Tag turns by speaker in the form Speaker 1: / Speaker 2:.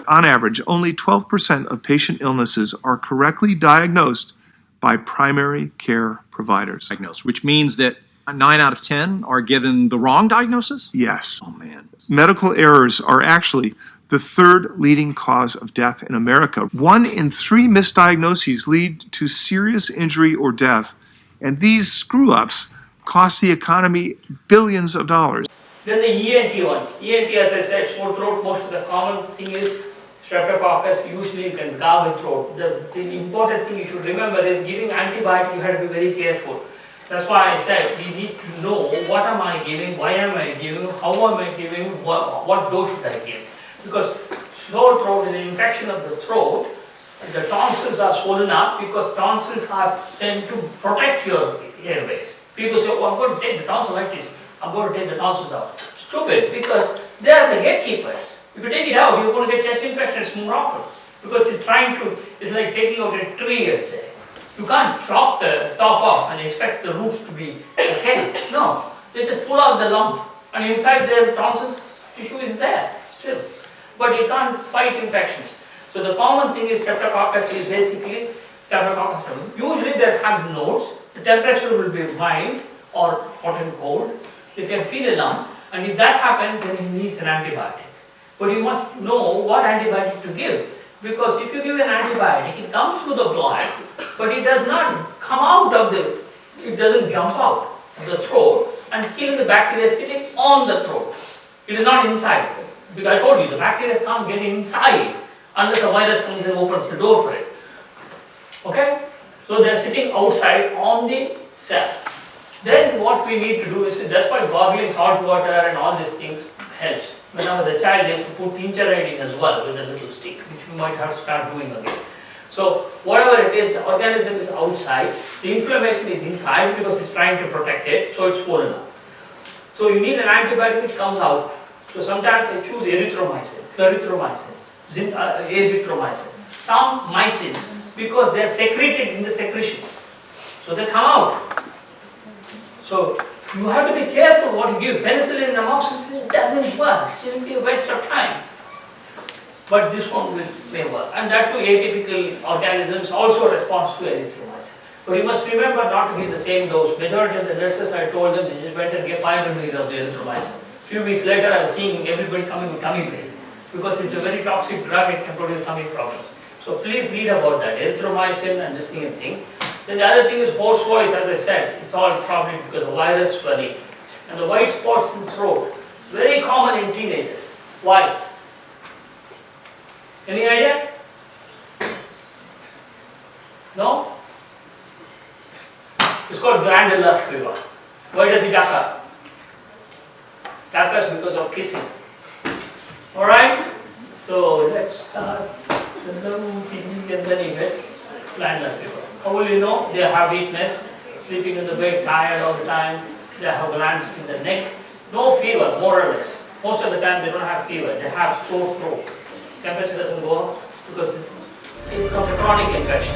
Speaker 1: On average, only 12% of patient illnesses are correctly diagnosed by primary care providers.
Speaker 2: Which means that 9 out of 10 are given the wrong diagnosis?
Speaker 1: Yes.
Speaker 2: Oh, man.
Speaker 1: Medical errors are actually the third leading cause of death in America. 1 in 3 misdiagnoses lead to serious injury or death, and these screw-ups cost the economy billions of dollars.
Speaker 3: Then the ENT ones. ENT, as I said, sore throat, most of the common thing is streptococcus, usually you can gargle throat. The important thing you should remember is giving antibiotic, you have to be very careful. That's why I said we need to know what am I giving, why am I giving, how am I giving, what dose should I give. Because sore throat is an infection of the throat. The tonsils are swollen up because tonsils are sent to protect your airways. People say, oh, I'm going to take the tonsillitis, I'm going to take the tonsils out. Stupid, because they are the gatekeepers. If you take it out, you're going to get chest infections more often. Because it's like taking out a tree, let's say. You can't chop the top off and expect the roots to be okay. No, they just pull out the lump, and inside their tonsils tissue is there still. But it can't fight infections. So the common thing is streptococcus is basically streptococcus. Usually they have nodes. The temperature will be mild or hot and cold. They can feel a lump, and if that happens, then he needs an antibiotic. But you must know what antibiotic to give. Because if you give an antibiotic, it comes through the blood, but it does not come out of it doesn't jump out of the throat and kill the bacteria sitting on the throat. It is not inside. Because I told you, the bacteria can't get inside unless the virus comes and opens the door for it. Okay? So they are sitting outside on the cell. Then what we need to do is, that's why gargling salt water and all these things helps. Whenever the child has to put tincture in as well with a little stick, which you might have to start doing again. So whatever it is, the organism is outside, the inflammation is inside because it's trying to protect it, so it's swollen up. So you need an antibiotic which comes out. So sometimes I choose erythromycin, clarithromycin, azithromycin, some mycin, because they are secreted in the secretion. So they come out. So you have to be careful what you give. Penicillin and amoxicillin doesn't work. It's simply a waste of time. But this one may work. And that too, atypical organisms also respond to azithromycin. But you must remember not to give the same dose. Majority of the nurses, I told them, they just went and gave 500 mg of the erythromycin. A few weeks later, I was seeing everybody coming with tummy pain. Because it's a very toxic drug, it can produce tummy problems. So please read about that, erythromycin and this thing and thing. Then the other thing is hoarse voice, as I said, it's all probably because of virus swelling. And the white spots in the throat, very common in teenagers. Why? Any idea? No? It's called glandular fever. Why does it occur? It occurs because of kissing. Alright? So let's start the lung and then you get glandular fever. How will you know? They have weakness, sleeping in the bed, tired all the time, they have glands in the neck. No fever, more or less. Most of the time they don't have fever, they have sore throat. Temperature doesn't go up because it's from a chronic infection.